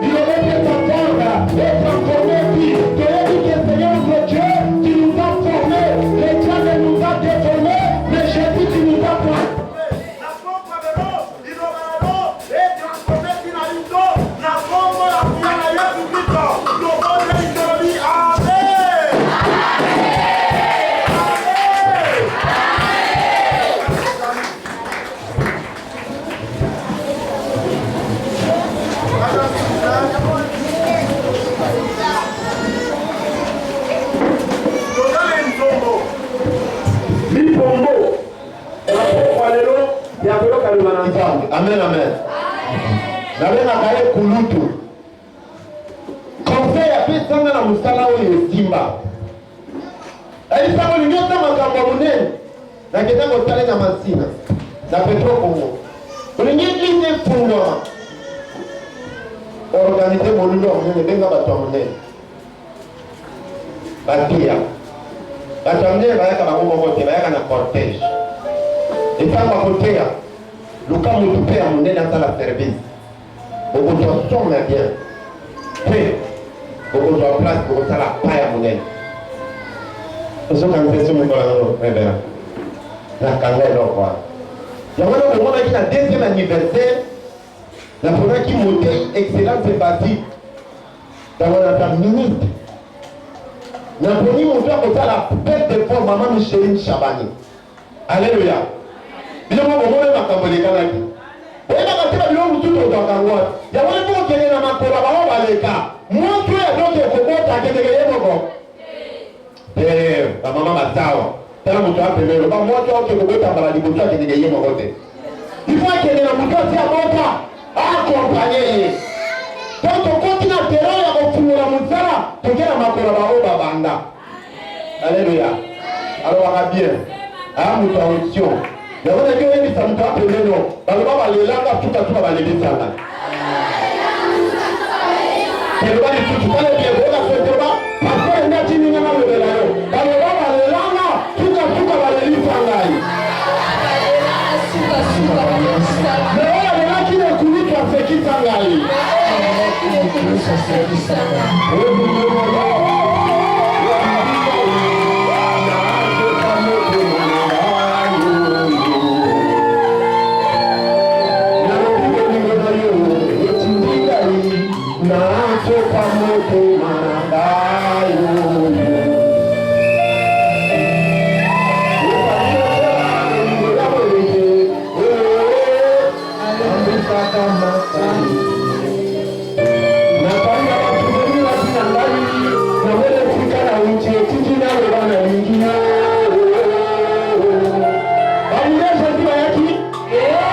Il aurait pu t'entendre et transformer vie. Tu aurais dit que Seigneur notre Dieu, tu nous as formés. Les diables nous a déformés, mais Jésus, tu nous as formés. La pompe de l'eau, il aura l'eau et transformé dans une eau. La pompe la fière du Christ. Nous avons dit Amen. Amen, amen. Nabena kaye kulutu. Conseil ya pesanga na musala oyo simba. Elisa ko nyota makambo munene. Na kenda ko tale na masina. Na Petro Kongo. Ulingi ine fungo. Organiser molundo munene benga bato munene. Batia. Bato munene bayaka bango mote bayaka na cortège. Etanga kotea. Luka mutupe ya munene atala service. Boko to somme bien. Puis, boko to place boko tala paya munene. Oso kanfeso mkola no rebera. Na kanga no kwa. Yamana bomona ki na deuxième anniversaire. La première qui montait excellence bâtie. Dans la minute. Na poni monto akotala bête de forme maman Micheline Chabani. Alléluia. Bila mo bomona makambo lekalaki. Oya kateba bilo mututo utangwa. Ya wale bo kene na makora ba baleka. Mtu ya doke kokota kende yemo. Mama masawa. Tena mtu hapo leo ba moto wake kokota bala dibuta kende yemo kote. Ifaa kene na mtu asia moto. Akompanyeye. Toto koti na terra ya kufungura muzara tokera makora ba banda. Alléluia. Alors on va bien. Mtu audition. Yabona ke wewe samta peleno baloba balelanga tuka balebisanga keleba ni tutu kale bie bola feteba pastor ndati ni na mabela yo baloba balelanga tuka balebisanga leo leo kile kulitwa sekisanga Yeah.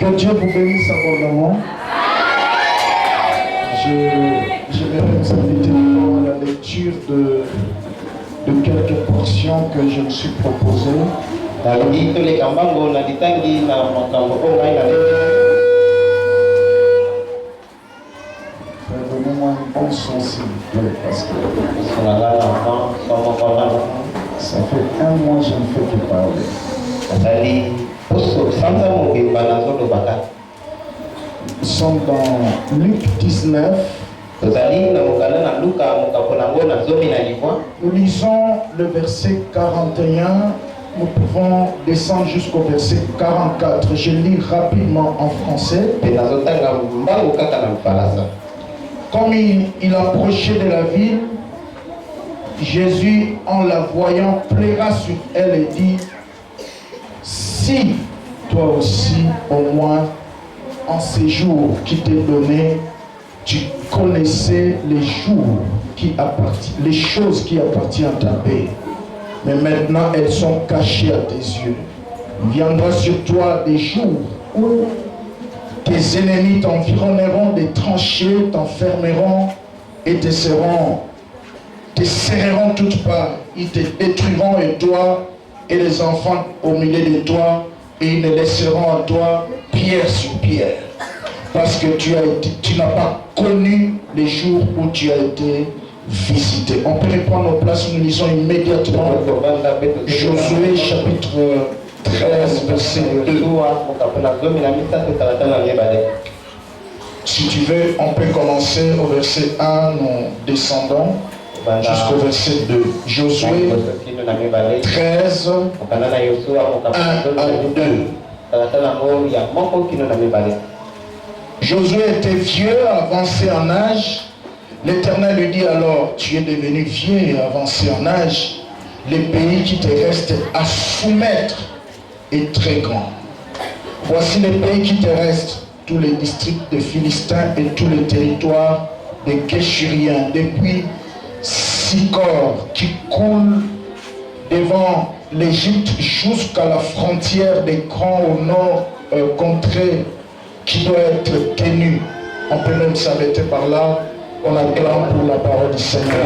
Que Dieu vous bénisse abondamment. Je vais vous inviter à la lecture de quelques portions que je me suis proposées. Donnez-moi un bon son s'il vous plaît, parce que ça fait un mois que je ne fais que parler. Nous sommes dans Luc 19. Nous lisons le verset 41. Nous pouvons descendre jusqu'au verset 44. Je lis rapidement en français. Comme il approchait de la ville, Jésus, en la voyant, pleura sur elle et dit: si toi aussi, au moins, en ces jours qui t'est donné, tu connaissais les choses qui appartiennent à ta paix, mais maintenant elles sont cachées à tes yeux. Il viendra sur toi des jours où tes ennemis t'environneront des tranchées, t'enfermeront et te serreront toutes parts. Ils te détruiront, et toi et les enfants au milieu de toi, et ils ne laisseront à toi pierre sur pierre, parce que tu n'as pas connu les jours où tu as été visité. On peut reprendre nos places, nous lisons immédiatement Josué chapitre 13, verset 2. Si tu veux, on peut commencer au verset 1, nous descendons jusqu'au verset 2. Josué 13, 1 à 2. Josué était vieux, avancé en âge. L'Éternel lui dit alors: tu es devenu vieux et avancé en âge. Le pays qui te reste à soumettre est très grand. Voici le pays qui te reste, tous les districts des Philistins et tous les territoires des Géshuriens, depuis Sicor qui coule devant l'Égypte jusqu'à la frontière des Crans au nord, contrée qui doit être tenue. On peut même s'arrêter par là. On acclame pour la parole du Seigneur.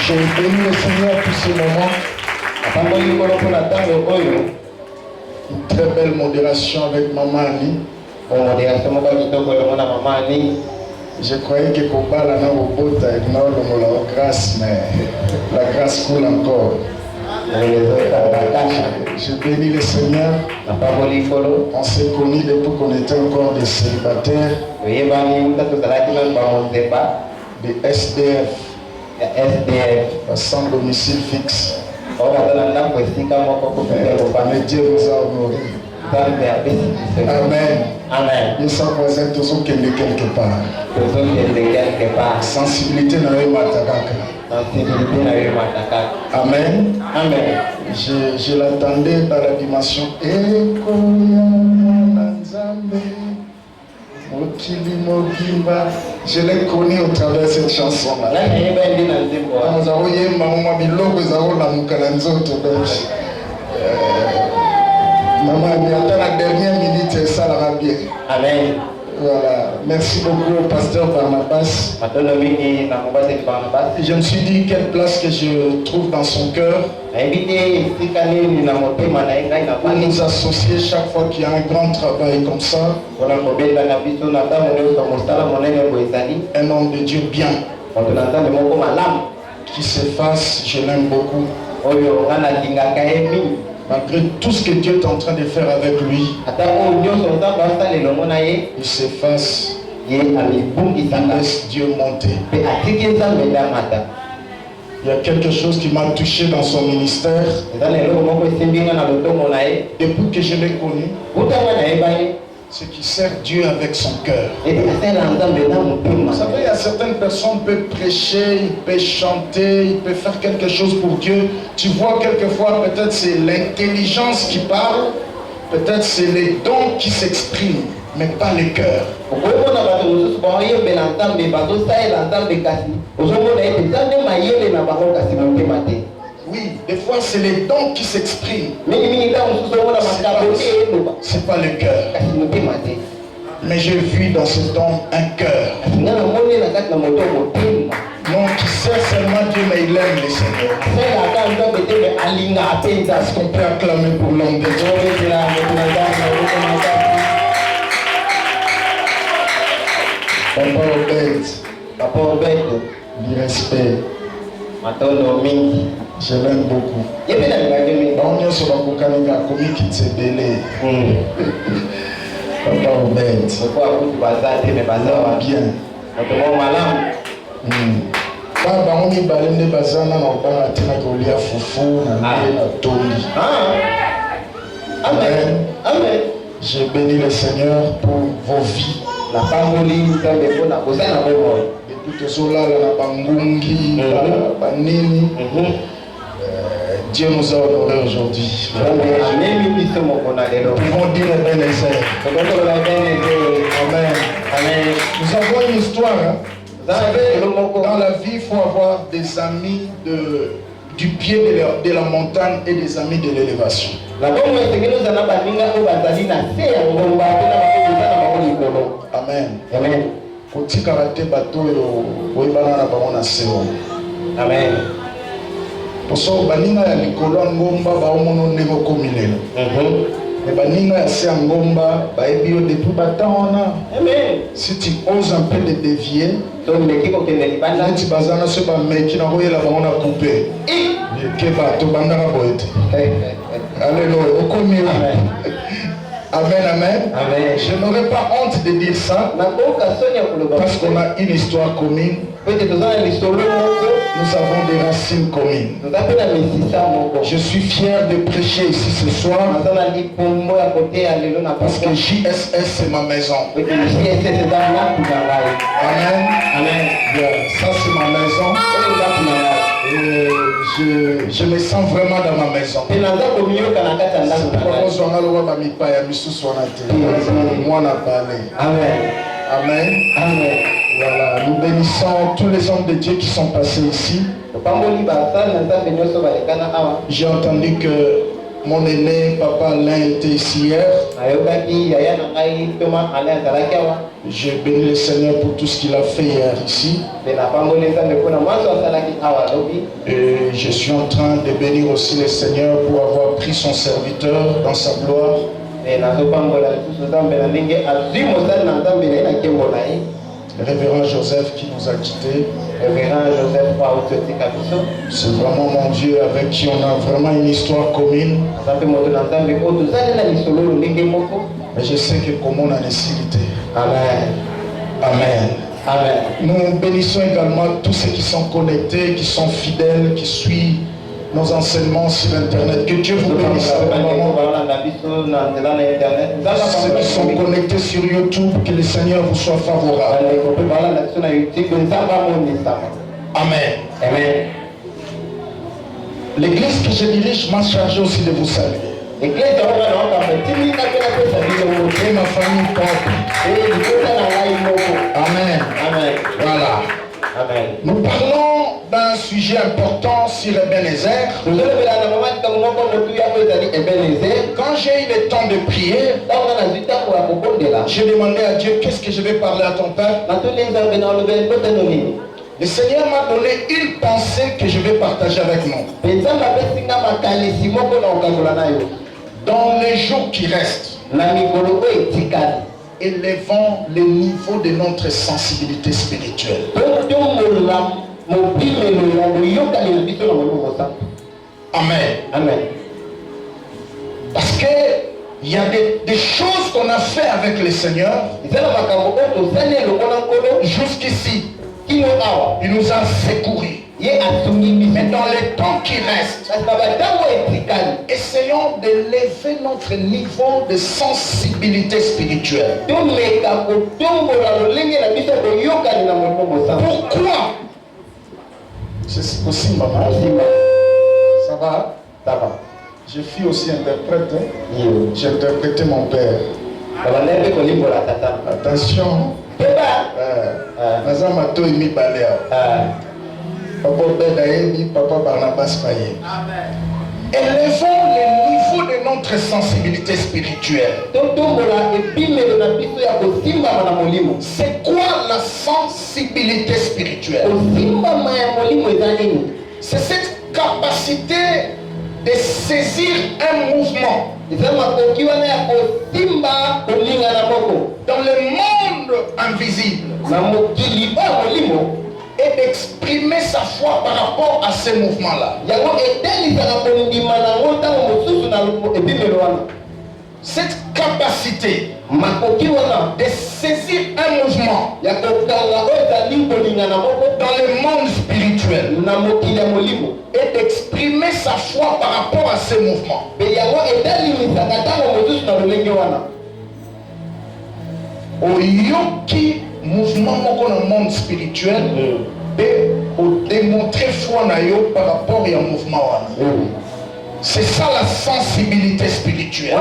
Je bénis le Seigneur pour ce moment. Une très belle modération avec Maman Annie. Je croyais que Kobala n'a pas grâce, mais la grâce coule encore. Je bénis le Seigneur. On s'est connus depuis qu'on était encore des célibataires, des SDF, sans domicile fixe. Mais Dieu nous a honorés. Amen. Amen. Et ça voisin tous qui est quelque part. Sensibilité n'a eu matakaka. Amen. Amen. Je l'attendais dans la dimension je l'ai connu au travers de cette chanson-là. Maman, attends la dernière minute, ça la va bien. Amen. Voilà. Merci beaucoup au pasteur Barnabas. Je me suis dit quelle place que je trouve dans son cœur. Pour nous associer chaque fois qu'il y a un grand travail comme ça. Un homme de Dieu bien. Qui s'efface, je l'aime beaucoup. Malgré tout ce que Dieu est en train de faire avec lui, il s'efface, il laisse Dieu monter. Il y a quelque chose qui m'a touché dans son ministère. Depuis que je l'ai connu, c'est qu'il sert Dieu avec son cœur. Vous savez, il y a certaines personnes qui peuvent prêcher, ils peuvent chanter, ils peuvent faire quelque chose pour Dieu. Tu vois, quelquefois, peut-être c'est l'intelligence qui parle, peut-être c'est les dons qui s'expriment, mais pas le cœur. Oui, des Des fois, c'est les dons qui s'expriment. C'est pas le cœur. Mais j'ai vu dans ce don un cœur. Non, qui sert seulement Dieu, mais il aime les Seigneurs. Est-ce qu'on peut acclamer pour l'homme de Dieu? Papa Obed, du respect. Je l'aime beaucoup. Papa Obed. Bien. Baba on est balende bazana na obanga tena kolia fufu na toli. Amen. Amen. Je bénis le Seigneur pour vos vies. La pangoli nzambe pona kozana bobo. Depuis que solala na bangungi, banini. Dieu nous a honorés aujourd'hui. Nous pouvons dire Ebenezer. Amen. Amen. Nous avons une histoire. Hein? Dans la vie, il faut avoir des amis du pied de la montagne et des amis de l'élévation. Amen. Amen. Amen. Pour ça, baninga ya likolo ngomba baomono ndeko komilelo. Mais baninga ya se ngomba baebi yo depuis batana. Amen. Si tu oses un peu de dévier, tu bazana se ba meki na koyela ba ona couper. Ke ba to bandana boete. Alléluia. Okomi. Amen, amen. Amen. Je n'aurais pas honte de dire ça. Parce qu'on a une histoire commune. Nous avons des racines communes. Je suis fier de prêcher ici ce soir. Parce que JSS c'est ma maison. Amen. Amen. Ça c'est ma maison. Et je me sens vraiment dans ma maison. Amen. Amen. Amen. Voilà, nous bénissons tous les hommes de Dieu qui sont passés ici. J'ai entendu que mon aîné, papa Alain, était ici hier. Je bénis le Seigneur pour tout ce qu'il a fait hier ici. Et je suis en train de bénir aussi le Seigneur pour avoir pris son serviteur dans sa gloire. Le révérend Joseph qui nous a quittés. C'est vraiment mon Dieu avec qui on a vraiment une histoire commune. Mais je sais que comme on a nécessité. Amen. Amen. Amen. Nous bénissons également tous ceux qui sont connectés, qui sont fidèles, qui suivent nos enseignements sur Internet. Que Dieu vous bénisse. Ceux qui sont connectés sur YouTube, que le Seigneur vous soit favorable. Amen. Amen. L'église que je dirige m'a chargé aussi de vous saluer. Et ma famille propre. Amen. Amen. Voilà. Amen. Nous parlons d'un sujet important sur Ebenezer. Quand j'ai eu le temps de prier, j'ai demandé à Dieu qu'est-ce que je vais parler à ton père. Le Seigneur m'a donné une pensée que je vais partager avec nous. Dans les jours qui restent, élevons le niveau de notre sensibilité spirituelle. Amen. Amen. Parce que il y a des choses qu'on a fait avec le Seigneur jusqu'ici. Il nous a secourus. Mais dans les temps qui restent, essayons d'élever notre niveau de sensibilité spirituelle. Pourquoi? C'est possible, maman. Ça va? Ça va. Je suis aussi interprète. Hein? J'ai interprété mon père. Attention. Papa Bedaïmi, Papa Barnabas Paye. Élevons le niveau de notre sensibilité spirituelle. C'est quoi la sensibilité spirituelle? C'est cette capacité de saisir un mouvement dans le monde invisible et d'exprimer sa foi par rapport à ce mouvement-là. Cette capacité de saisir un mouvement dans le monde spirituel et d'exprimer sa foi par rapport à ce mouvement. Oyoki mouvement dans le monde spirituel et démontrer foi par rapport à un mouvement. C'est ça la sensibilité spirituelle.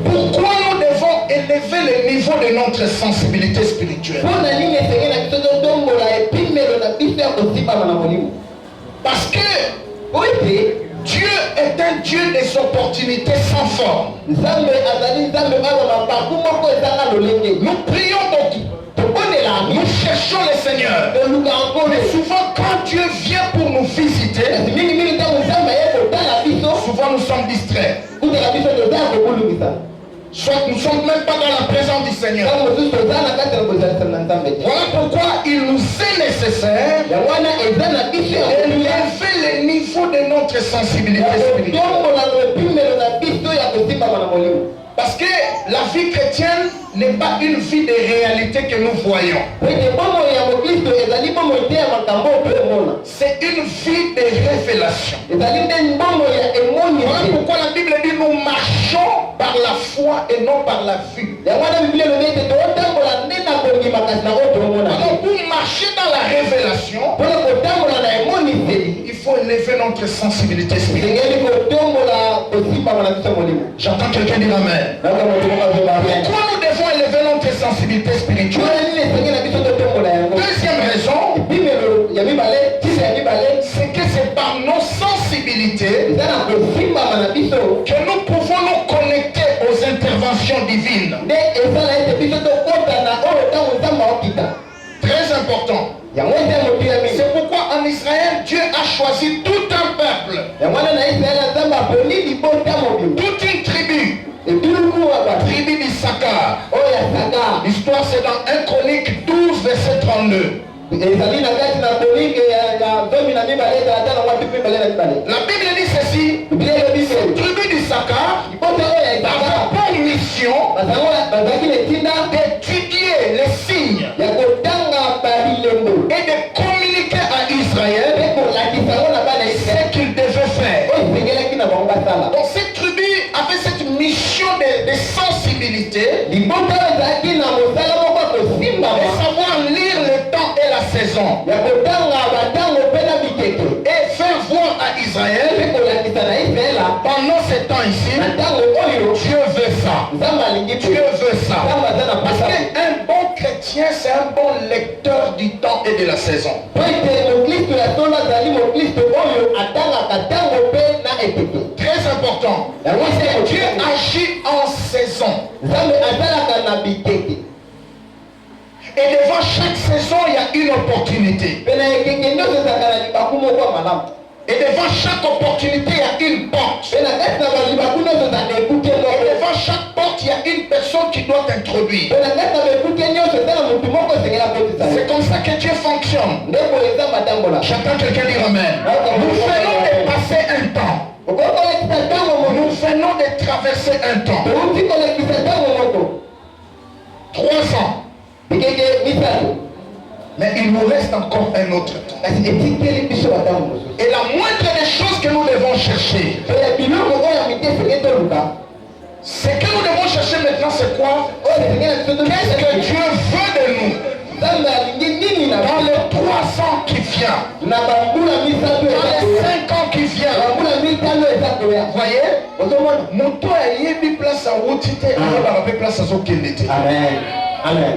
Pourquoi nous devons élever le niveau de notre sensibilité spirituelle? Parce que Dieu est un Dieu des opportunités sans forme. Nous prions beaucoup. Nous cherchons le Seigneur. Mais souvent quand Dieu vient pour nous visiter, souvent nous sommes distraits. Soit nous ne sommes même pas dans la présence du Seigneur. Voilà pourquoi il nous est nécessaire d'élever le niveau de notre sensibilité spirituelle. Parce que la vie chrétienne n'est pas une vie de réalité que nous voyons. C'est une vie de révélation. Voilà pourquoi la Bible dit nous marchons par la foi et non par la vue. Alors pour marcher dans la révélation, il faut élever notre sensibilité spirituelle. J'entends quelqu'un dire amen. Pourquoi nous devons élever notre sensibilité spirituelle? Deuxième raison, c'est que c'est par nos sensibilités que nous pouvons nous connecter aux interventions divines. Très important. C'est pourquoi en Israël, Dieu a choisi tout un peuple, toute une tribu. Tribu d'Issachar. L'histoire c'est dans 1 Chronique 12 verset 32. La Bible dit ceci. Cette tribu d'Issachar avait pour mission d'étudier les signes et de communiquer à Israël ce qu'il devait faire. Donc cette tribu avait cette mission de sensibilité, de savoir lire le temps et la saison, et faire voir à Israël pendant ce temps ici, Dieu veut ça. Dieu veut ça. Parce qu'un bon chrétien, c'est un bon lecteur du temps et de la saison. Très important. Dieu agit en saison. Et devant chaque saison, il y a une opportunité. Et devant chaque opportunité, il y a une porte. Et devant chaque porte, il y a une personne qui doit introduire. C'est comme ça que Dieu fonctionne. J'entends quelqu'un dire amen. Nous venons de passer un temps. Nous venons de traverser un temps. 3 ans. Mais il nous reste encore un autre temps. Et la moindre des choses que nous devons chercher, ce que nous devons chercher maintenant, c'est quoi? Qu'est-ce que Dieu veut de nous dans les 3 ans qui viennent, dans les 5 ans qui viennent? Vous voyez? Moto a yébi place à route, place à zokendete. Amen. Amen.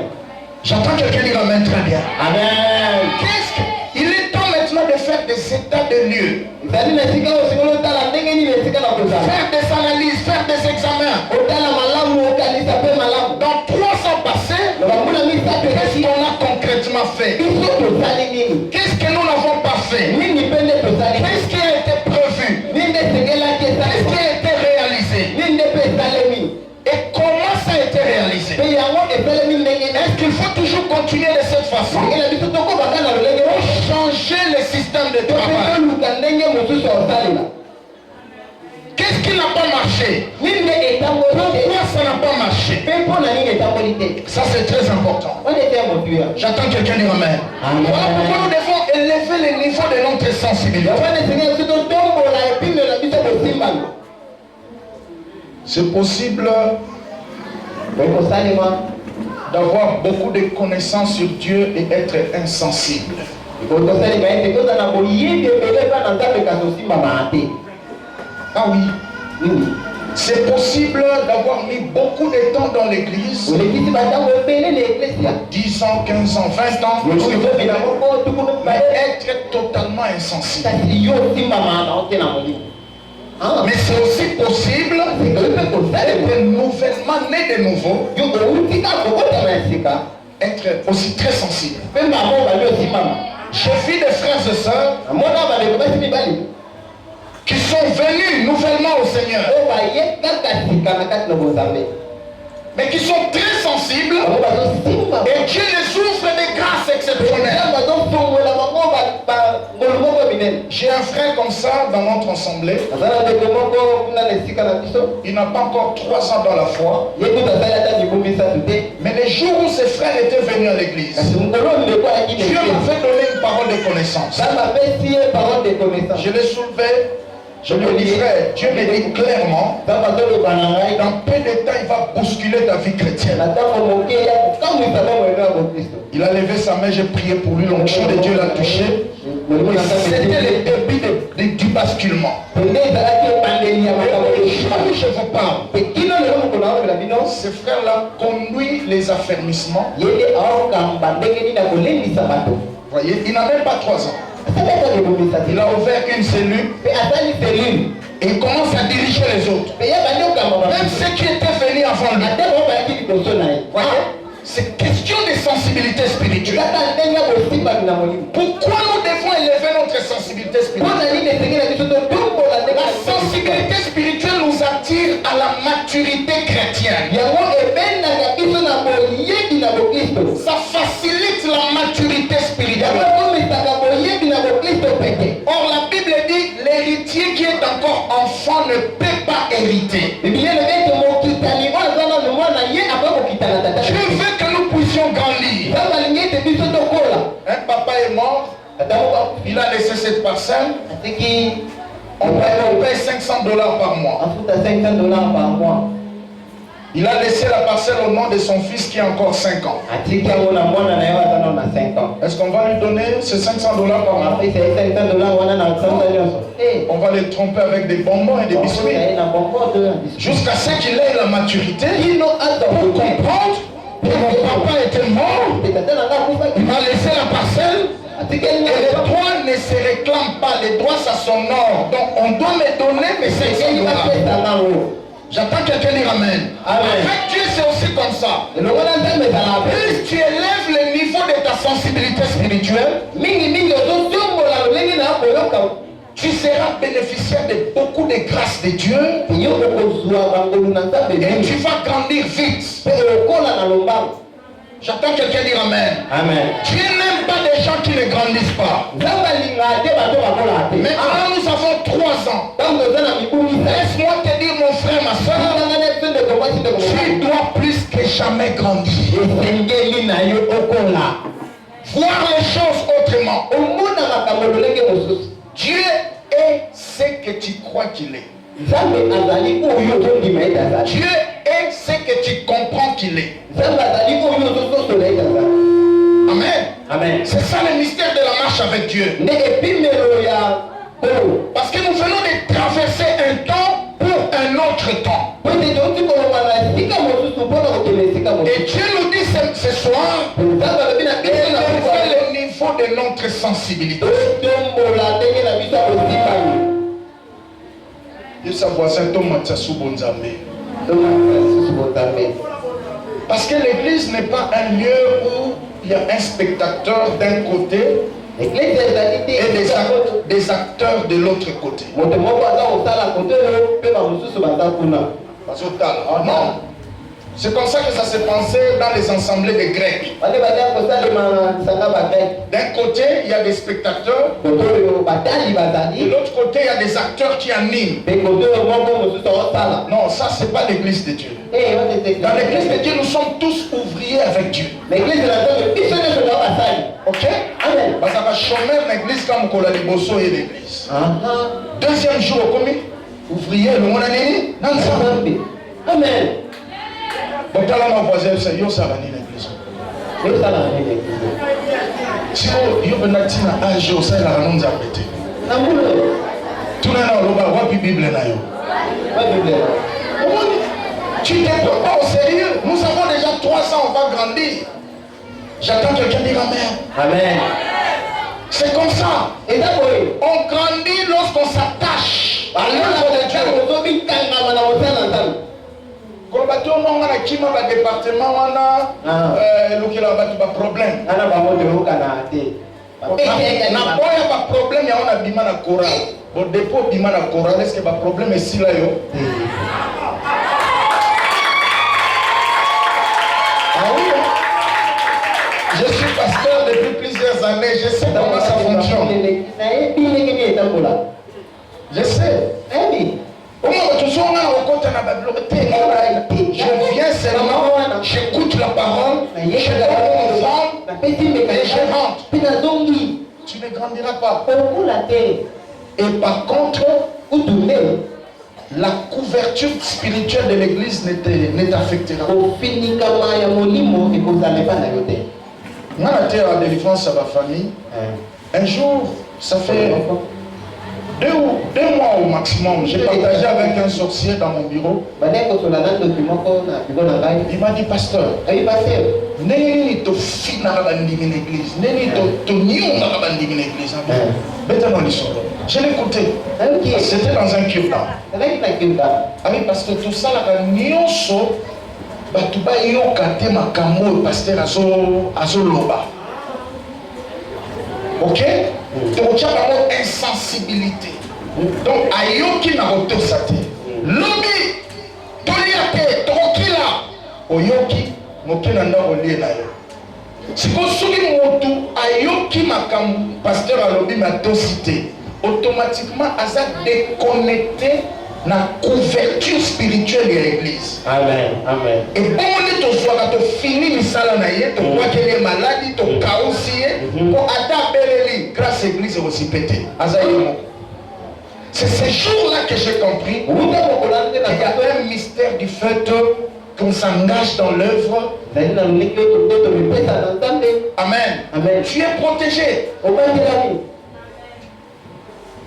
J'entends quelqu'un dire amen très bien. Amen. Il est temps maintenant de faire des états de lieux. Faire des analyses, faire des examens. Dans 3 ans passés, qu'est-ce qu'on a concrètement fait? Qu'est-ce que nous n'avons pas fait? Qu'est-ce qui a été prévu? Qu'est-ce qui a été réalisé? Et comment ça a été réalisé? Est-ce qu'il faut toujours continuer de cette façon? Ou changer le système de travail? Qu'est-ce qui n'a pas marché? Pourquoi ça n'a pas marché? Ça c'est très important. J'attends quelqu'un dire amen. Voilà pourquoi nous devons élever le niveau de notre sensibilité. C'est possible d'avoir beaucoup de connaissances sur Dieu et être insensible. Ah oui. C'est possible d'avoir mis beaucoup de temps dans l'église, 10 ans, 15 ans, 20 ans, mais être totalement insensible. Mais c'est aussi possible d'être nouvellement né de nouveau, être aussi très sensible. J'ai vu des frères et sœurs qui sont venus nouvellement au Seigneur, mais qui sont très sensibles, et Dieu les ouvre des grâces exceptionnelles. J'ai un frère comme ça dans notre assemblée. Il n'a pas encore 3 ans dans la foi, mais les jours où ses frères étaient venus à l'église, Dieu m'avait donné une parole de connaissance. Je l'ai soulevé. Je lui dis, frère, Dieu me dit clairement, dans peu de temps, il va bousculer ta vie chrétienne. Il a levé sa main, j'ai prié pour lui, l'onction de Dieu l'a touché. C'était le début du basculement. Je vous parle. Ce frère-là conduit les affermissements. Vous voyez, il n'a même pas 3 ans. Il a ouvert une cellule et il commence à diriger les autres. Même ceux qui étaient venus avant lui. C'est question de sensibilité spirituelle. Pourquoi nous devons élever notre sensibilité spirituelle? La sensibilité spirituelle nous attire à la maturité chrétienne. Ça facilite la maturité spirituelle. Or la Bible dit l'héritier qui est encore enfant ne peut pas hériter. Dieu veut que nous puissions grandir. Un papa est mort, il a laissé cette parcelle. On paye $500 par mois. Il a laissé la parcelle au nom de son fils qui a encore 5 ans. Est-ce qu'on va lui donner ces $500 par mois? On va les tromper avec des bonbons et des biscuits jusqu'à ce qu'il ait la maturité pour comprendre que mon papa était mort. Il m'a laissé la parcelle. Et les droits ne se réclament pas. Les droits, ça s'honore. Donc on doit me donner mes $500. J'attends quelqu'un dire amen. Avec Dieu, c'est aussi comme ça. Plus tu élèves le niveau de ta sensibilité spirituelle, tu seras bénéficiaire de beaucoup de grâces de Dieu. Et tu vas grandir vite. J'attends quelqu'un dire amen. Dieu n'aime pas des gens qui ne grandissent pas. Maintenant nous avons 3 ans. Laisse-moi te dire mon frère, ma soeur, tu dois plus que jamais grandir. Voir les choses autrement. Dieu est ce que tu crois qu'il est. Dieu est ce que tu comprends qu'il est. Amen. C'est ça le mystère de la marche avec Dieu. Parce que nous venons de traverser un temps pour un autre temps. Et Dieu nous dit ce soir, sensibilité. Et sa voisin Thomas Tsassou Bonzamé. Parce que l'église n'est pas un lieu où il y a un spectateur d'un côté et des acteurs de l'autre côté. Non. C'est comme ça que ça s'est passé dans les assemblées des Grecs. D'un côté, il y a des spectateurs. De l'autre côté, il y a des acteurs qui animent. Non, ça, c'est pas l'église de Dieu. Dans l'église de Dieu, nous sommes tous ouvriers avec Dieu. Ok? Parce que chômer l'église comme Kolaliboso et l'église. Deuxième jour, combien? Ouvrier, le monde a dit? Amen. Donc, là, ma voisine, c'est yo ça va ni l'église. Si yo benatina âge au sein la ranon zapete. Tout le monde a la Bible là yo. Tu ne te prends pas au sérieux. Nous avons déjà 3 ans, on va grandir. J'attends quelqu'un dire Amen. Amen. C'est comme ça. Et on grandit lorsqu'on s'attache à l'œuvre de Dieu. Quand on a un département, on a un problème. On a un problème, on a un choral. Bon, dépôt bima na choral, est-ce que le problème est ici là? Je suis pasteur depuis plusieurs années, je sais comment ça fonctionne. Je sais. Je viens seulement, j'écoute la parole, je donne mon offrande et je rentre. Tu ne grandiras pas. Et par contre, la couverture spirituelle de l'église ne t'affectera pas. Moi, la terre à délivrance à ma famille, un jour, ça fait 2 mois au maximum, j'ai partagé avec un sorcier dans mon bureau. Il m'a dit, pasteur, l'église. Je l'ai écouté. C'était dans un cure-dent. Ah oui, parce que tout ça, là, pasteur Azoloba. Ok? Donc, il y a vraiment insensibilité. Donc, ayoki na otosate. Lobi, toliate, tokila. Oyoki, mokena na olie na yo. Si vous souvenez motu, ayoki makam, pasteur alobi ma tosité, automatiquement, asa déconnecté na couverture spirituelle de l'église. Amen. Amen. Et bon, on est au soir, tu finis le salanaïe, tu vois qu'elle est maladie, tu caoussier, pour attendre grâce à l'église aussi pété. C'est ce jour-là que j'ai compris qu'il y a un mystère du fait qu'on s'engage dans l'œuvre. Amen. Amen. Tu es protégé.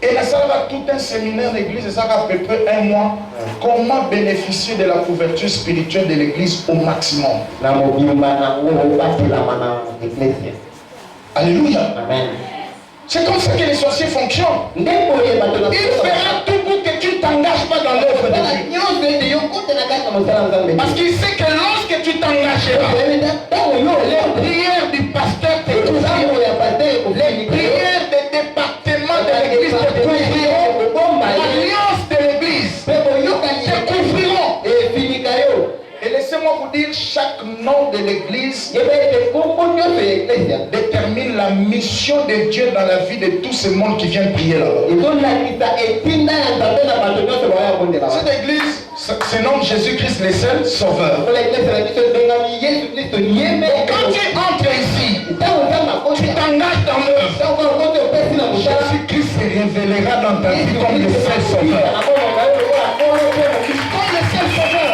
Et là, ça va tout un séminaire d'église, et ça va à peu près 1 mois. Comment bénéficier de la couverture spirituelle de l'église au maximum? Alléluia. Amen. C'est comme ça que les sorciers fonctionnent. Il fera tout pour que tu ne t'engages pas dans l'œuvre de Dieu. Parce qu'il sait que lorsque tu t'engageras, les prières du pasteur te couvriront. Les prières des départements de l'église te couvriront. L'alliance de l'église te couvriront. Et laissez-moi vous dire, chaque nom de l'église détermine la mission de Dieu dans la vie de tout ce monde qui vient prier là-bas. Cette église se nomme Jésus-Christ le seul sauveur. Donc quand tu entres ici, tu t'engages dans l'œuvre. Jésus-Christ se révélera dans ta vie comme le seul sauveur. Comme le seul sauveur.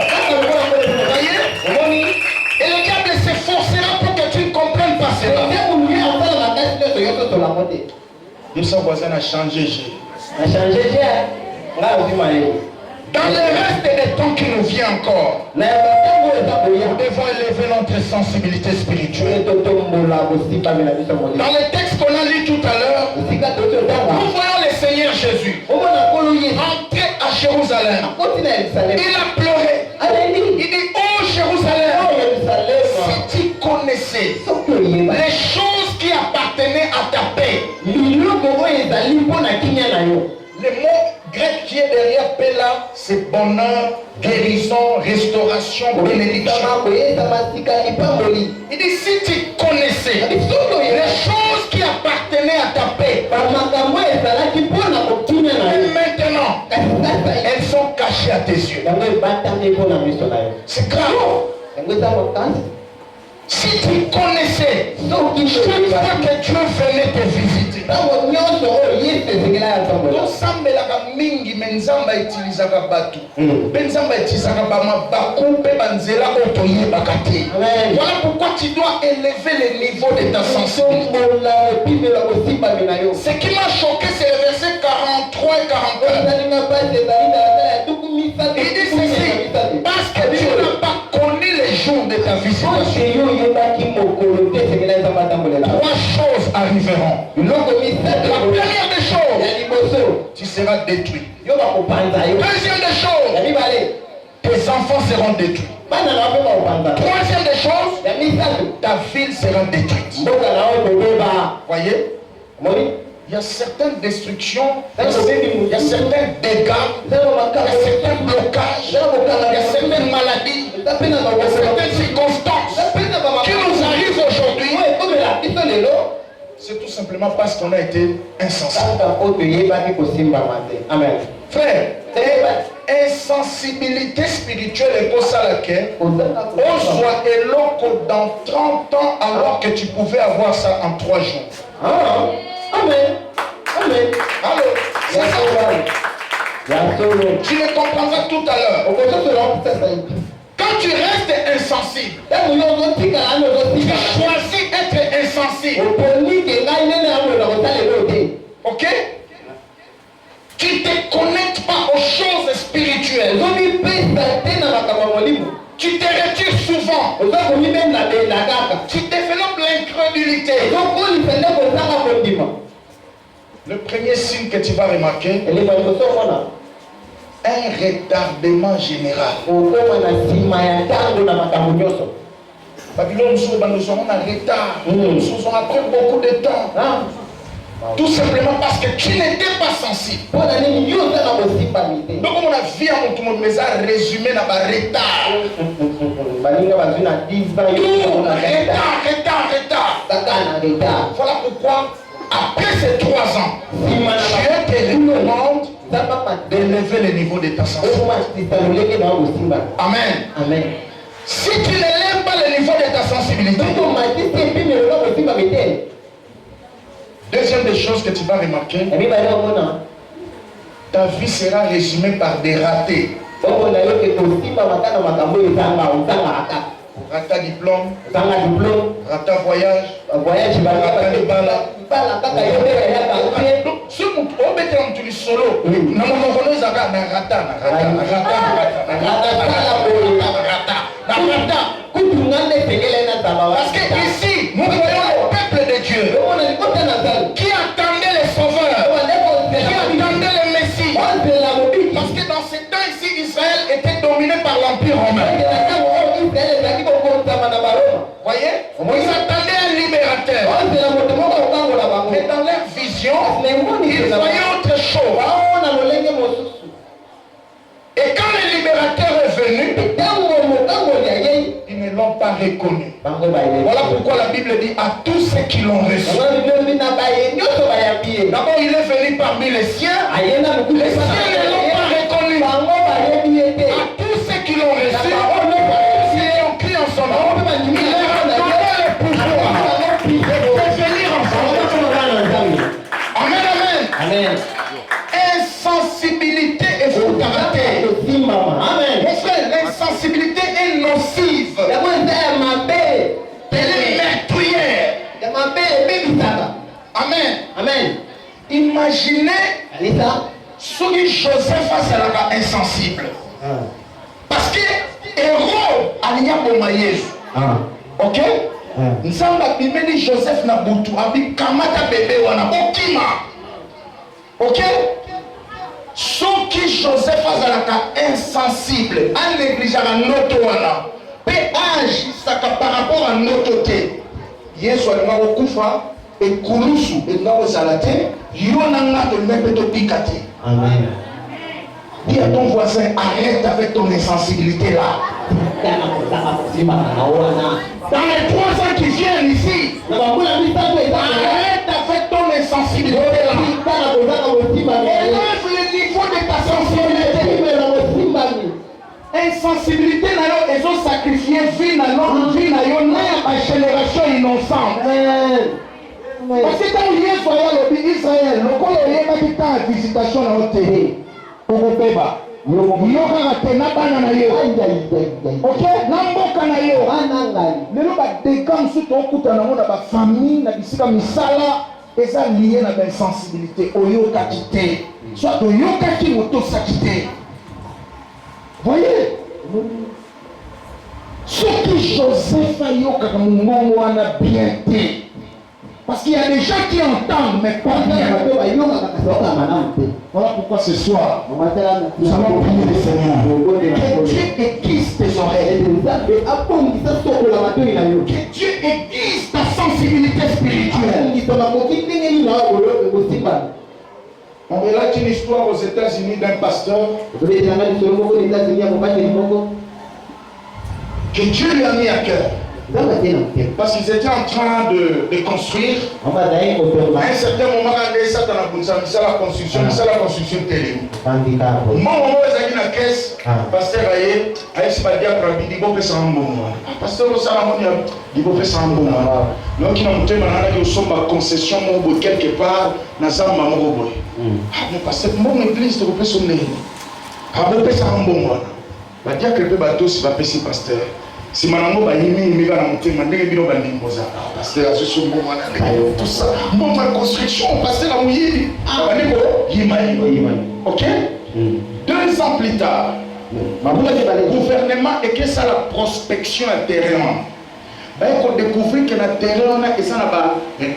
Et le diable s'efforcera pour que tu ne comprennes pas cela. Et son voisin a changé. Dans le reste des temps qui nous vient encore, nous devons élever notre sensibilité spirituelle. Dans le texte qu'on a lu tout à l'heure, Nous voyons le Seigneur Jésus entrer à Jérusalem. Il a pleuré. Il dit, oh Jérusalem, si tu connaissais les choses qui appartenaient à ta paix. Le mot grec qui est derrière paix là, c'est bonheur, guérison, restauration, bénédiction. Il dit, si tu connaissais les choses qui appartenaient à ta paix, maintenant, elles sont cachées à tes yeux. C'est grave. Si tu connaissais chaque fois que Dieu venait te visiter, tosambelaka mingi me nzambe atilisaka bato mpe nzambe atilisaka bamabaku mpe banzela oyo toyebaka te. Voilà pourquoi tu dois élever le niveau de ta sensibilité. Ce qui m'a choqué, c'est le verset 43 et 44. Il dit ceci, parce que tu n'as pas connu les jours de ta visitation. Trois choses arriveront. La première des choses, tu seras détruit. Deuxième des choses, tes enfants seront détruits. Troisième des choses, ta ville sera détruite. Voyez? Il y a certaines destructions, il y a certains dégâts, il y a certains blocages, il y a certaines maladies, il y a certaines circonstances qui nous arrivent aujourd'hui. C'est tout simplement parce qu'on a été insensible. Frère, insensibilité spirituelle est pour ça laquelle on soit éloquent dans 30 ans alors que tu pouvais avoir ça en 3 jours. Amen. Amen. Allô? C'est ça. Tu le comprendras tout à l'heure. Quand tu restes insensible, tu choisis d'être insensible. Ok? Tu ne te connectes pas aux choses spirituelles. Tu te retires souvent. Tu développes l'incrédulité. Le premier signe que tu vas remarquer, un retardement général. Babylone, nous sommes en retard. Nous sommes après beaucoup de temps. Tout simplement parce que tu n'étais pas sensible. Donc on a vu à mon tout le monde, mais ça résumé dans le retard. Retard. Voilà pourquoi, après ces 3 ans, Dieu te demande d'élever le niveau de ta sensibilité. Amen. Amen. Si tu n'élèves pas le niveau de ta sensibilité, deuxième des choses que tu vas remarquer, ta vie sera résumée par des ratés. Rata diplôme, rata voyage, rata libala. Donc, ce qu'on peut mettre solo, parce que ici, nous voyons le peuple de Dieu qui attendait les sauveurs, qui attendait le Messie. Parce que dans ces temps ici, Israël était dominé par l'Empire romain. Voyez? Ils attendaient un libérateur. Mais dans leur vision, ils voyaient autre chose. Et quand le libérateur est venu, ils ne l'ont pas reconnu. Voilà pourquoi la Bible dit à tous ceux qui l'ont reçu. D'abord, il est venu parmi les siens. Les siens ne l'ont pas reconnu. À tous ceux qui l'ont reçu, ils ont crié en son nom. Il leur a donné le pouvoir de venir ensemble. Amen, amen. Amen. Insensibilité et faux caractère. Amen. Mon frère, l'insensibilité est nocive. Elle est meurtrière. Amen. Amen. Imaginez ce que Joseph face à la insensible. Parce que héros a l'ia pour maïs. Ok? Nzamba bimeli Joseph na butu abi kamata bébé wana okima. OK? Soki Joseph azalaka insensible, a négligé la noto wana. Pe agisaka par rapport à noto te. Yesu alinga kokufa ekulusu elinga kozala te, yo na nga tolinga mpe tobika te. Amen. Dis à ton voisin, arrête avec ton insensibilité là. Dans les 3 ans qui viennent ici, arrête avec ton insensibilité là. Élève le niveau de ta sensibilité. Insensibilité, ils ont sacrifié vie dans notre vie, dans la génération innocente. Parce que quand il y a Israël, le corps il y a une visitation dans notre terre. Okopeba yoka tena bana na yo OK namboka na yo lelo ba décam surtout okuta na mona ba famille na bisika misala eza lié na ba sensibilité oyoka kité soit oyoka ki moto sakité. Voyez ce que Joseph a yoka mungongo wana bien té. Parce qu'il y a des gens qui entendent, mais pas bien. Voilà pourquoi ce soir, nous allons prier le Seigneur. Que Dieu aiguise tes oreilles. Que Dieu aiguise ta sensibilité spirituelle. On relate une histoire aux États-Unis d'un pasteur que Dieu lui a mis à cœur. Parce qu'ils étaient en train de construire. À un certain moment, quand ils étaient dans la construction télé. Moi, je suis dans la caisse, pasteur Aye, Aye Sibadia Krabi, il faut faire un bon moment. Pasteur Salamon, il faut faire un bon moment. Donc, il y a un thème qui est une concession quelque part dans la maman. Mais pasteur, mon église, il faut faire son nez. Il faut faire un bon moment. Il faut faire un bateau si va passer pasteur. Si manango ba yimi miga na mutema ndenge bino ba ndimboza parce que azusu mboma na tout ça mboma construction parce que la muyibi abaneko yima. OK? 2 ans plus tard le gouvernement et que ça la prospection intérieurement ba ko découvrir que la terre on a et ça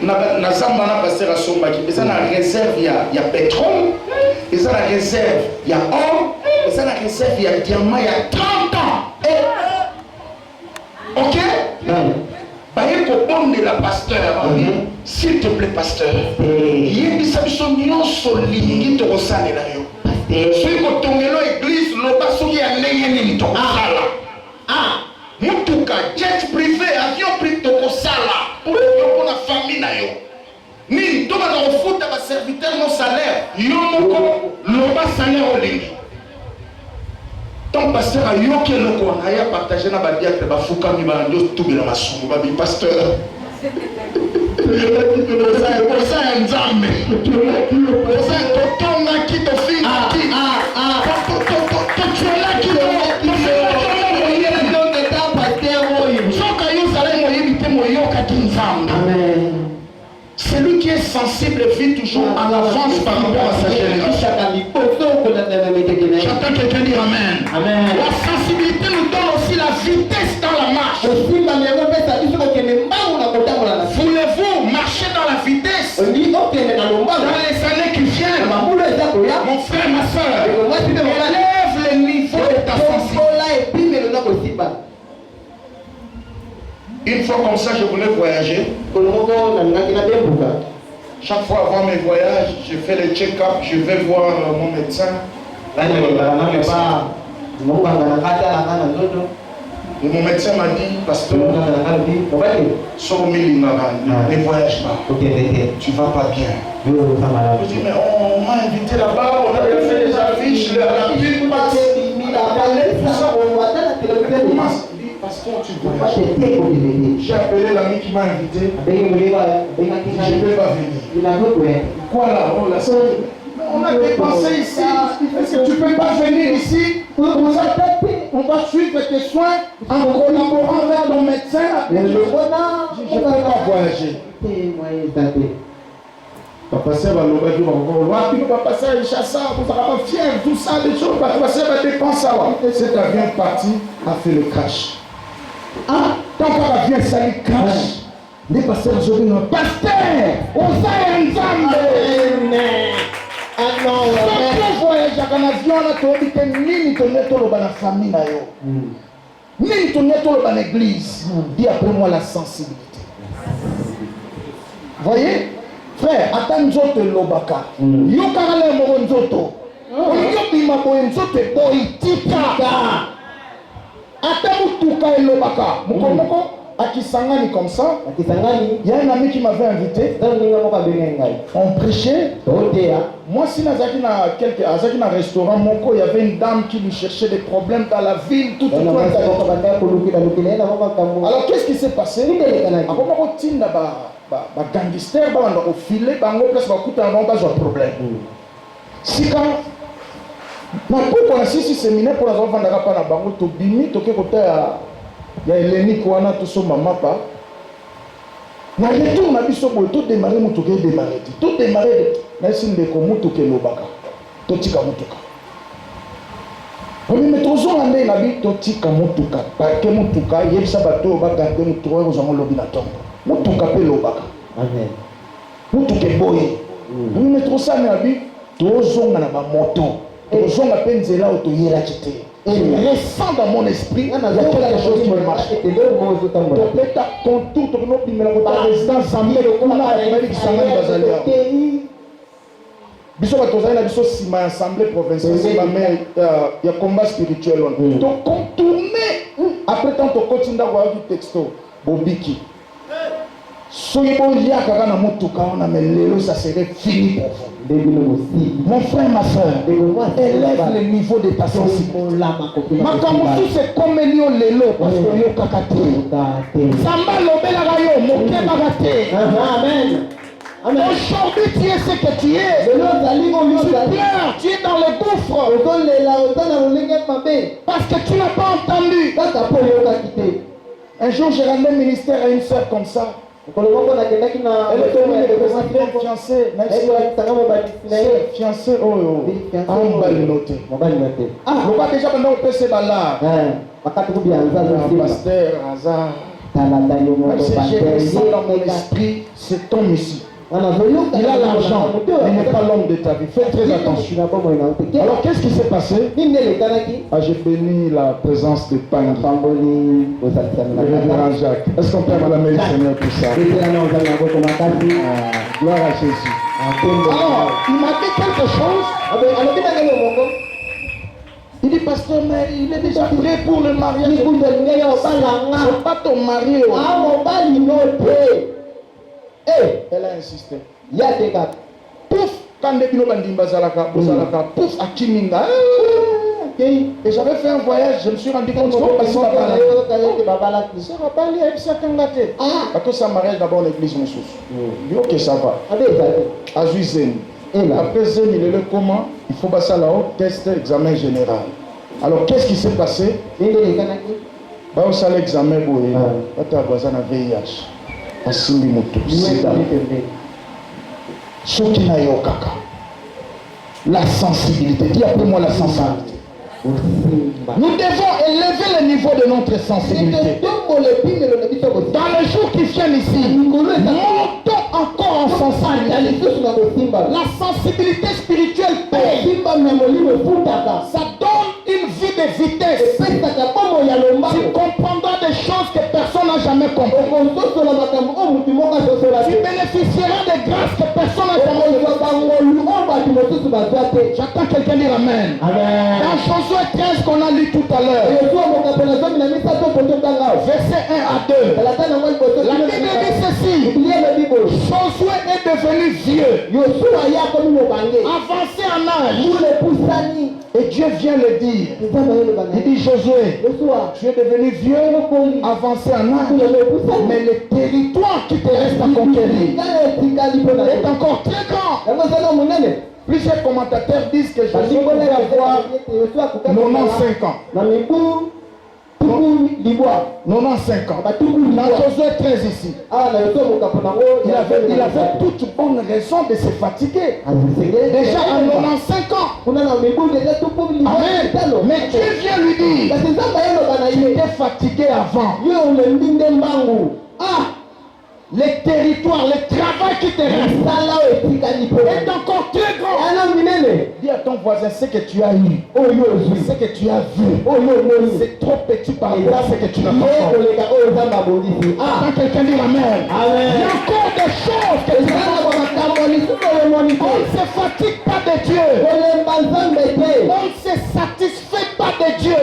na zamba na passer à sombaki et ça na réserve il y a pétrole et ça la réserve il y a or et ça la réserve il y a diamant il y a 30 ans. OK? Baye ko bonde la pasteur. S'il te plaît pasteur. Yebi sabiso nyonso lingi to kosalela yo. Soki ko tongelo église lo basoki ya ndenge nini to kosala. Mutuka jet privé avion privé to kosala pour la famille na yo. Ni to ba ko futa ba serviteur no salaire. Yo moko lo ba salaire olingi. Ton pasteur a eu que le qu'on a partagé dans la diacre, bah fouka mi ba ndo tout bien ma somme, bah pasteur. Pour ça un zambe. Pour ça totonga qui te fit qui. Tu es là qui celui qui est sensible vit toujours à l'avance par rapport à sa génération. J'entends quelqu'un dire Amen. Amen. La sensibilité nous donne aussi la vitesse dans la marche. Voulez-vous marcher dans la vitesse dans les années qui viennent? Mon frère, ma soeur, élève le niveau de ta sensibilité. Une fois comme ça, je voulais voyager. Chaque fois avant mes voyages, je fais le check-up, je vais voir mon médecin. Et mon médecin m'a dit, pasteur, sors ne voyage pas. Tu vas pas bien. Je dis, mais on m'a invité là-bas, on a fait des affiches, la pub passe. Pasteur, tu voyages. J'ai appelé l'ami qui m'a invité. Je ne peux pas venir. Quoi là? On a dépensé ici. Est-ce que tu ne peux pas venir ici? On va suivre tes soins en collaborant avec ton médecin. Je ne peux pas voyager. Papa Seb va l'ouvrir du monde. Papa Seb il chasse ça, vous n'avez pas fier, tout ça, les choses. Papa Seb va dépenser ça. Cet avion parti a fait le crash. Quand on vient salir crash, les pasteurs ont dit non, pasteur, on s'est ensemble. Ah non, Quand on voyage en avion, on a dit que ni ton étoile dans la famille, ni ton étoile dans l'église. Dis après moi la sensibilité. Voyez, frère, attends nzoto lobaka. Yo karale mo nzoto. Yo bima bo nzoto boitika. Attends mutuka lobaka. Moko akisangani comme ça. Akisangani. Il y a un ami qui m'avait invité. On prêchait. Moi, si nazaki na restaurant moko, il y avait une dame qui lui cherchait des problèmes dans la ville, tout. Alors qu'est-ce qui s'est passé? Ba gangster ba ndo ko filer bango place ba kuta ba ba problème. Sika na poko na sisi séminaire pour la vendre pa na bango to bimi to ke kota ya Eleni ko wana to so mama pa. Na retour na biso bo to démarrer mutu ke démarrer. To démarrer na sinde ko mutu ke lobaka. To tika mutuka. Omi metozo ande na bi to tika mutuka. Pa ke mutuka yebisa bato ba garder mutu ko zo mo lobi na tongo. Mutuka pe lobaka. Amen. Mutuka boye. Omi metozo na bi to zonga na ba moto. To zonga pe nzela auto yera kité. Et ressent dans mon esprit, il y a quelque chose qui me marche. Tu peux ta contour, tu peux pas la résidence Zambé, on a la qui s'en va Bazalia. Biso batozali na biso sima assemblée provinciale, il y a combat spirituel. Donc contourner après tant to continue voir du texto bobiki. Soyez bon lié à Kagana Motuka, on a lelo, ça serait fini pour vous. Mon frère, ma soeur, élève le niveau de ta sensibilité. Ma kamusu c'est comme Elio lelo, parce que yo kakate. Samba lobela rayo, moke bagate. Amen. Aujourd'hui tu es ce que tu es. Tu pleures, tu es dans le gouffre. Parce que tu n'as pas entendu. Un jour j'ai rendu le ministère à une soeur comme ça. Elle est devenue fiancée. Fiancée, ah, on va déjà maintenant au PC Bala. Pasteur, hasard. Même si j'ai ressenti dans mon esprit, c'est homme ici. Il a l'argent, il n'est pas l'homme de ta vie. Fais très attention. Alors qu'est-ce qui s'est passé? J'ai béni la présence de Pangui, le révérend Jacques. Est-ce qu'on peut acclamer le Seigneur pour ça? Gloire à Jésus. Alors, il m'a dit quelque chose. Il dit, pasteur, mais il est déjà prêt pour le mariage. C'est pas ton mari. Elle a insisté. Pouf, quand les bino bandimba zalaka, pouf, à Kiminga. Et j'avais fait un voyage, je me suis rendu compte que je suis pas mariage d'abord l'église, mon souci. Il dit, ok, ça va. À Juizen. Après Zen, il est le comment? Il faut passer là-haut, test, examen général. Alors, qu'est-ce qui s'est passé? Bah, on s'est l'examen, on a voisin à VIH. Asimbi moto. Soki na yo kaka. La sensibilité. Dis après moi la sensibilité. Nous devons élever le niveau de notre sensibilité. Dans les jours qui viennent ici, montons encore en sensibilité. La sensibilité spirituelle paye. Ça donne une vie de vitesse. Tu comprendras des choses que personne n'a jamais compris. Tu bénéficieras des grâces que personne n'a jamais compris. J'attends quelqu'un dire Amen. Dans Josué 13 qu'on a lu tout à l'heure, verset 1 à 2, la Bible dit ceci: Josué est devenu vieux, avancé en âge, et Dieu vient le dire. Il dit Josué, tu es devenu vieux, avancé en âge, mais le territoire qui te reste à conquérir est encore très grand. Plusieurs commentateurs disent que Josué pouvait avoir 95 ans. 95 ans. Dans Josué 13 ici, il avait toute bonne raison de se fatiguer. Déjà à 95 ans, Amen. Mais Dieu vient lui dire, tu étais fatigué avant. Ah, les territoires, le travail qui te reste est encore très grand. Dis à ton voisin ce que tu as eu, ce que tu as vu, c'est trop petit par rapport à ce que tu n'as pas fait. Quand quelqu'un dit Amen, il y a encore des choses que tu n'as pas. On ne se fatigue pas de Dieu. On ne se satisfait pas de Dieu.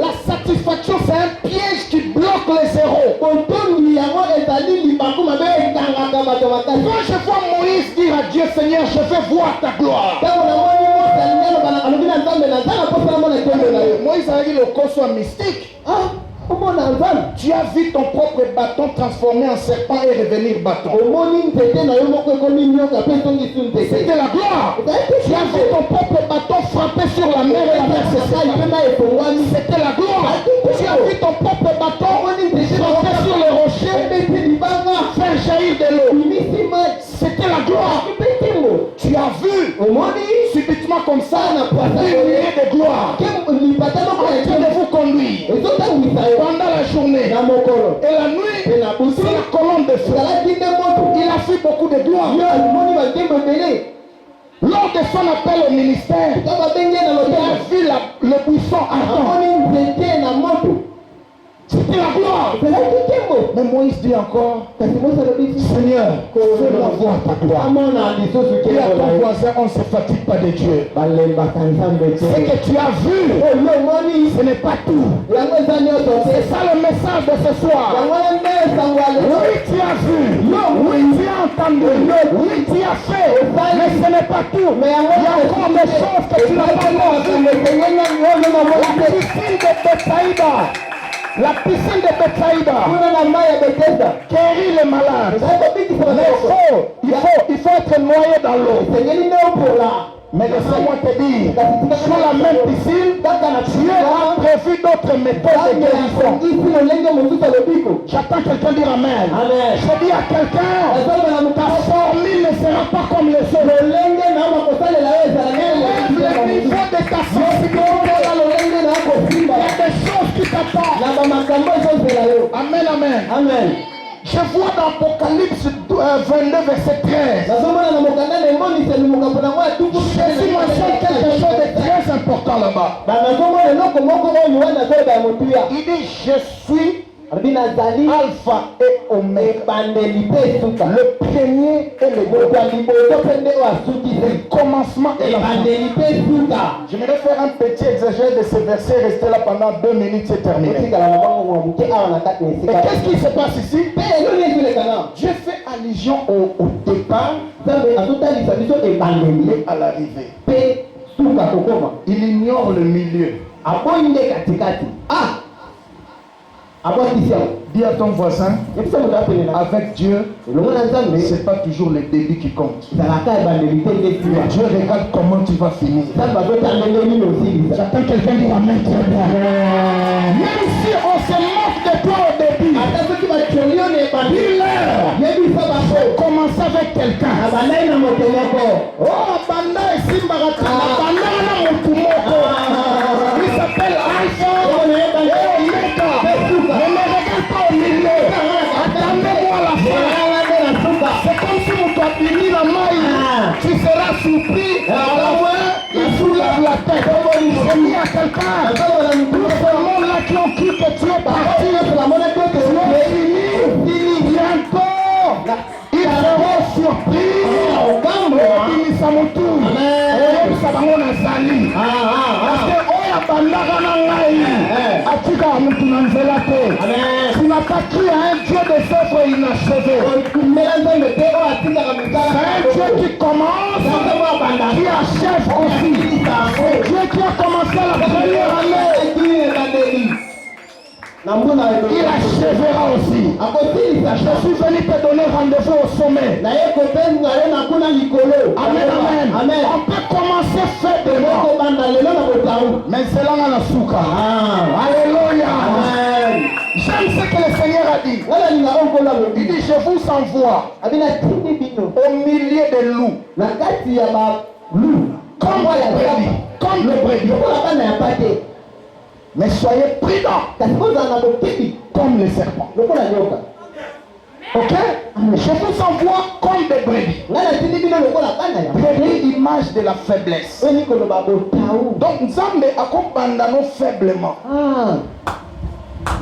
La satisfaction, c'est un piège qui bloque les zéros. Quand je vois Moïse dire à Dieu, Seigneur, je veux voir ta gloire. Moïse a dit le corps soit mystique. Tu as vu ton propre bâton transformé en serpent et revenir bâton. C'était la gloire. Tu as vu ton propre bâton frapper sur la mer et la mer s'est. C'était la gloire. Tu as vu ton propre bâton frapper sur les rochers et faire jaillir de l'eau. C'était la gloire. Tu as vu subitement comme ça une nuée de gloire en train de vous conduire pendant la journée et la nuit, c'est la colonne de feu. Il a fait beaucoup de gloire. Lors de son appel au ministère, il a vu le buisson ardent. C'était la gloire. Mais Moïse dit encore, Seigneur, fais-moi voir ta gloire. Et à ton voisin, on ne se fatigue pas de Dieu. Ce que tu as vu, ce n'est pas tout. C'est ça le message de ce soir. Oui, tu as vu. Oui, tu as entendu. Oui, tu as fait. Mais ce n'est pas tout. Il y a encore des choses que tu n'as pas vues. La piscine de Bethsaïda guérit les malades. Il faut être noyé dans l'eau. Mais laisse-moi te dire, sur la même piscine, Dieu a prévu d'autres méthodes de guérison. J'attends quelqu'un dire Amen. Je dis à quelqu'un, ta formule ne sera pas comme les autres. Élève le niveau de ta sensibilité. Il y a des choses qui t'attendent. Amen, amen. Je vois dans Apocalypse 22, verset 13. Jésus mentionne quelque chose de très important là-bas. Il dit, je suis Alpha et Oméga, le premier et le commencement et la fin. J'aimerais faire un petit exagère de ce verset, rester là pendant 2 minutes, c'est terminé. Et qu'est-ce qui se passe ici? Dieu fait allusion au départ et à l'arrivée. Il ignore le milieu. Dis à ton voisin, avec Dieu, c'est pas toujours le début qui compte. Dieu regarde comment tu vas finir. J'attends quelqu'un dire Amen. Même si on se moque de toi au début, dis-leur, commence avec quelqu'un. Il s'appelle Alpha et Omega. Ne me regarde pas au milieu. Attendez-moi la fin. C'est comme si on t'a fini la maille. Tu seras surpris. Il soulève la tête. J'ai mis à quelqu'un. Tout ce monde-là qui ont cru que tu es parti. Tu es fini. Bientôt. Ils seront surpris. Ils s'en tournent. Tu n'as pas cru à un Dieu de œuvres inachevées. C'est un Dieu qui commence, qui achève aussi. C'est Dieu qui a commencé la première année. Il achèvera aussi. Je suis venu te donner rendez-vous au sommet. Amen, amen. On peut commencer faiblement, mais c'est là la souka. Alléluia. J'aime ce que le Seigneur a dit. Il dit, je vous envoie au milieu des loups. Comme le brebis. Mais soyez prudents. Comme les serpents. Ok? Je vous envoie comme des brebis. Brebis, image de la faiblesse. Donc, Nzambe accompagne nous faiblement.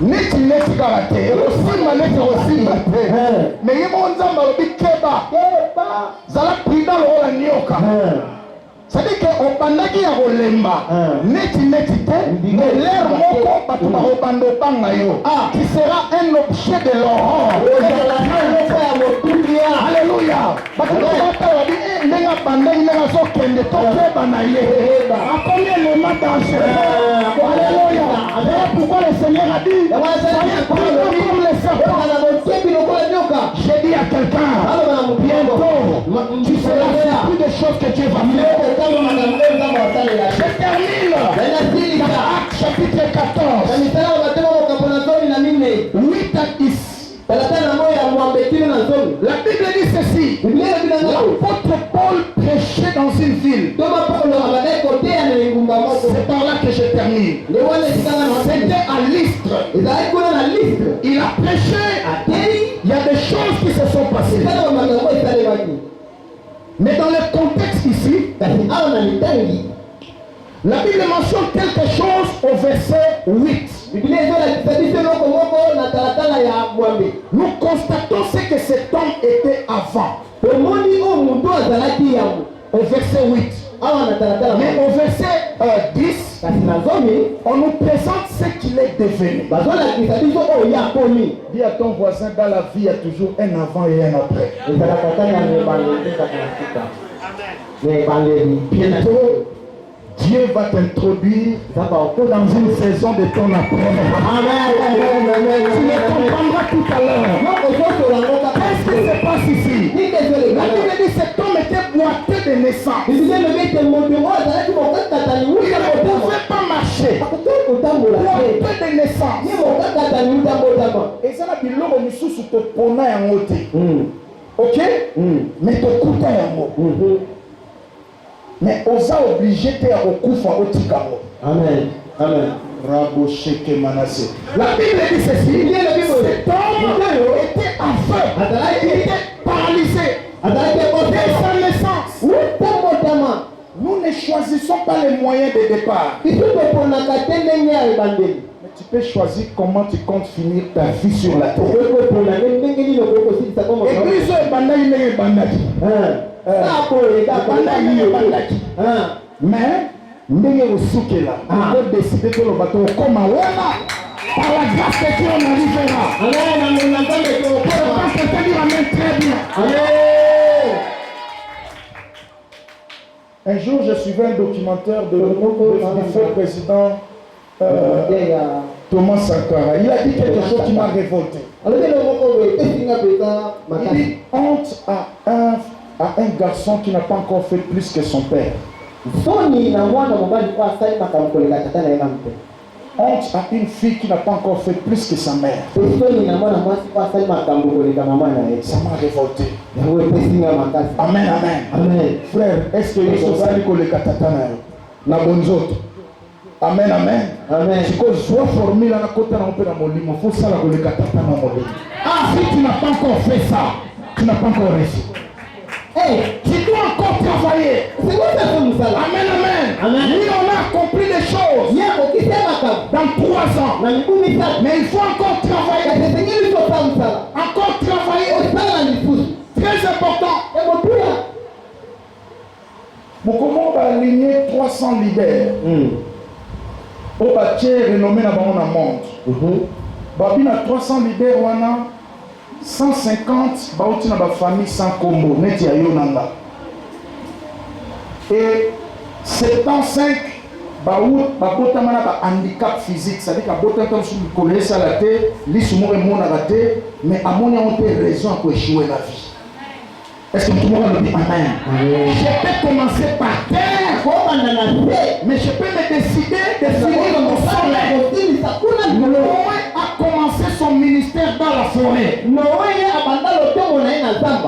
Neti karate, Rosimba neti Rosimba te. Mais yemo Nzambe alobi keba. Zala prudent le rôle nyoka. C'est-à-dire qu'on bandaki ya kolemba. Neti te. Mais l'air moko batu ba obando banga yo. Qui sera un objet de l'horreur. Alléluia. Batu ba wabi nenga bandaki nenga so kende to keba na ye. Akomi élément dangereux. Alléluia. Pourquoi le Seigneur a dit comme les serpents. J'ai dit à quelqu'un, bientôt, tu seras surpris des choses que Dieu va faire. Je termine. Actes chapitre 14. 8 à 10. La Bible dit ceci. L'apôtre Paul prêchait dans une ville. C'est par là que je termine. C'était à Lystre. Il a prêché. Il y a des choses qui se sont passées. Mais dans le contexte ici, la Bible mentionne quelque chose au verset 8. Nous constatons ce que cet homme était avant. Au verset 8. Mais au verset 10, on nous présente ce qu'il est devenu. Dis à ton voisin, dans la vie, il y a toujours un avant et un après. Bientôt, Dieu va t'introduire dans une saison de ton après. Tu le comprendras tout à l'heure. Qu'est-ce qui se passe ici? La Bible dit que cet homme était boiteux de naissance. Il ne pouvait pas marcher. Boiteux de naissance. Et ça n'a pas l'homme sous te pona en ôté. Ok? Mais te coûte en mot. Mais on a obligé de faire au Tikamo. Amen. Amen. Rabosheke Manassé. La Bible dit ceci. Cet homme était aveugle. Il était paralysé. Dès sa naissance. Nous ne choisissons pas les moyens de départ. Mais tu peux choisir comment tu comptes finir ta vie sur la terre. Église mais ndenge osukela on décider que le bateau comme voilà par la grâce de Dieu on arrivera. Amen. Très bien. Un jour je suivais un documentaire de du feu président Thomas Sankara. Il a dit quelque chose qui m'a révolté. Il dit honte à un garçon qui n'a pas encore fait plus que son père. Honte à une fille qui n'a pas encore fait plus que sa mère. Ça m'a révolté. Amen, amen. Frère, est-ce que les choses sont les katatana na bonzoto? Amen, amen. Amen. Si tu as formé la côté dans le molimo, faut ça la le katatana molimo. Ah, si tu n'as pas encore fait ça, tu n'as pas encore réussi. Hey, tu dois encore travailler. C'est quoi ça comme ça? Amen, amen. Amen. Oui, on a accompli des choses. Dans 3 ans. Mais il faut encore travailler. Encore travailler. Très important. Bon, comment on va aligner 300 leaders au bâtiment renommé dans le monde? Babi na 300 leaders wana 150 bauti na ba famille sans combo neti ya yonanga. Et 75 baout babota mana ba handicap physique, ça veut dire que bota comme sur le collège ça la tête, lisumore mona raté, mais amoni on peut raison pour échouer la vie. Est-ce que tout le monde le dit amen? Je peux commencer par terre, mais je peux me décider de finir mon sommet. Noé a commencé son ministère dans la forêt.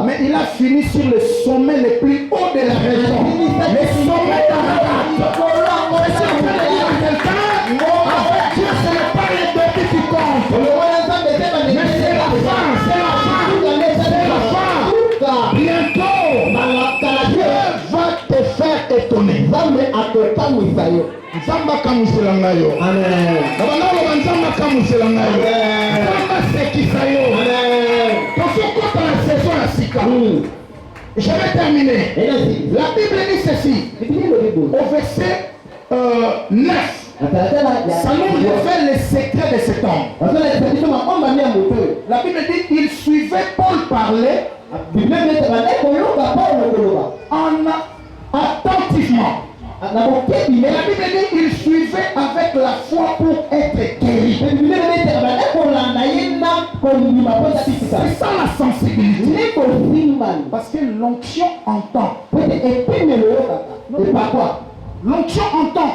Mais il a fini sur le sommet le plus haut de la région. Le sommet d'Arabie. Nzamba kamusela ngayo. Amen. Nabana Nzamba kamusela ngayo. Nzamba sekisa yo. Amen. Tosoko na saison ya sika. Je vais terminer. La Bible dit ceci. Au verset 9. Ça nous révèle les secrets de cet homme. La Bible dit qu'il suivait Paul parler attentivement. Mais la Bible dit qu'il suivait avec la foi pour être guéri. C'est ça la sensibilité. Parce que l'onction entend. Et pas quoi? L'onction entend.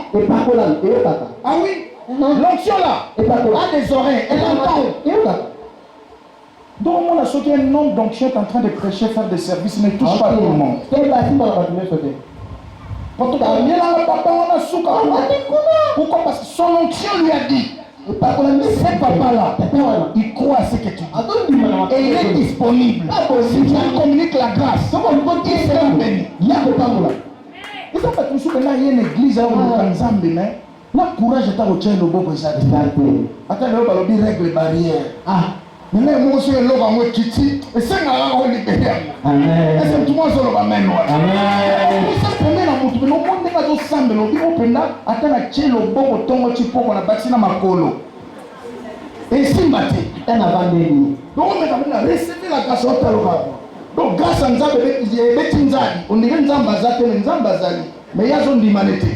Ah oui? L'onction là a des oreilles. Elle entend. Donc on a sauté un homme d'onction est en train de prêcher, faire des services, ne touche pas tout le monde. Pourquoi? Parce que son onction lui a dit, ce papa-là, il croit à ce que tu dis. Et il est disponible. Si tu lui communiques la grâce, il sera béni. Il faut pas toujours que là, il y a une église où on est mais là, courage est à retenir le bon président. Attends, il y a règle barrière. Maintenant, moi aussi, je suis Kitty. Et c'est un peu libéré. Amen. Et c'est tout le monde qui est amen. Amen. Nous sommes premiers dans mon tour. Nous sommes ensemble. Nous sommes là. Attends, tu es le bon bouton. Tu peux qu'on a bâti dans ma colo. Et si on bâtit, on a vendu. Donc, on a recevé la grâce au talent. Donc, grâce à nous, on dirait Nzambazate, mais Nzambazali. Mais il y a une humanité.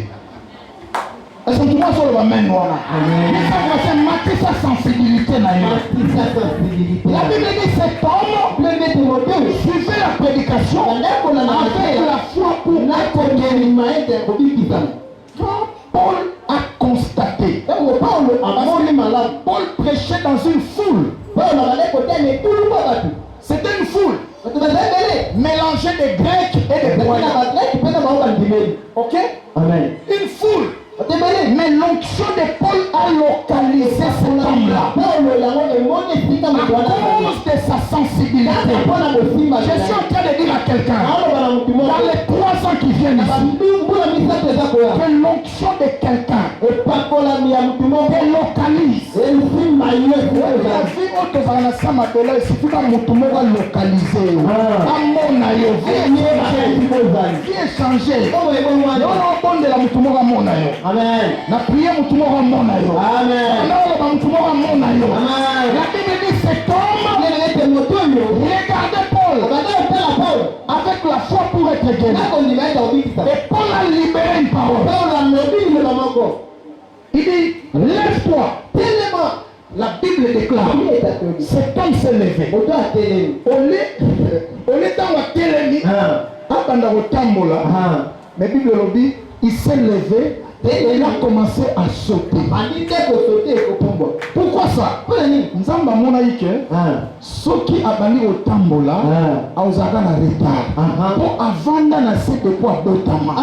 Est-ce que tout le monde sur le amen? Mais ça va marquer sa sensibilité. La Bible dit cet homme suivait la prédication avec la foi pour être guéri. Quand Paul a constaté, Paul prêchait dans une foule. C'était une foule mélangée de Grecs et de Croyants. Ok? Amen. Une foule. Mais l'onction de Paul a localisé cet homme-là à cause de sa sensibilité. Je suis en train de dire à quelqu'un, dans les 3 ans qui viennent ici, que l'onction de quelqu'un te localise. La vie où tu vas ensemble, il suffit que tu vas localiser. Vie échanger. Amen. Na prière mutumo mona yo. Amen. Na oba mutumo mona yo. Amen. La Bible dit cet homme regardez Paul avec la foi pour être guéri. Et Paul a libéré une parole. Il dit lève-toi. Tellement la Bible déclare cet homme s'est levé. Au lieu d'avoir télémi, abanda rotambola. Mais Bible dit il s'est levé. Et il a commencé à sauter. Pourquoi ça? Nzamba mona ike soki abali otambola auzaka na retard. Pour avanda na site kwa botama.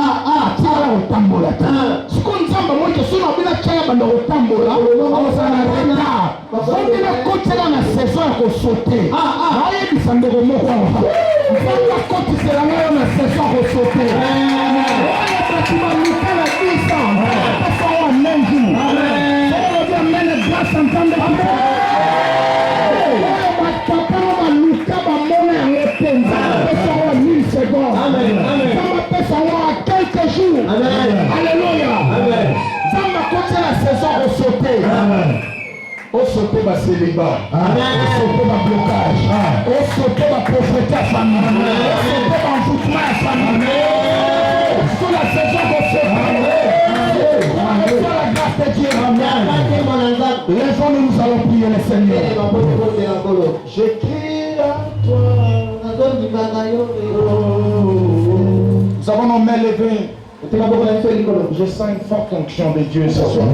Tira otambola ta. Siko nzamba mo ike sona bila kaya banda otambola auzaka na retard. Soki na kotela na saison ya ko sauter. Aye bisandeko moko. Nzamba koti sela ngayo na saison ko sauter. Tu vas nous faire la puissance. Passons à même jour. Amen. On va mener grâce en temps de Amen. On va nous faire à 1000 secondes. Amen. On va passer à quelques jours. Amen. Alléluia. Amen. Ça va continuer la saison au sauter. Amen. Au sauter va célibat. Au sauter va blocage. Au sauter va prophétie à famille. Au sauter va envoûtement à famille. Sur la saison de ce sur la grâce de Dieu. Lèvons-nous, nous allons prier le Seigneur. Je crie à toi. Nous avons nos mains levées. Je sens une forte onction de Dieu ce soir.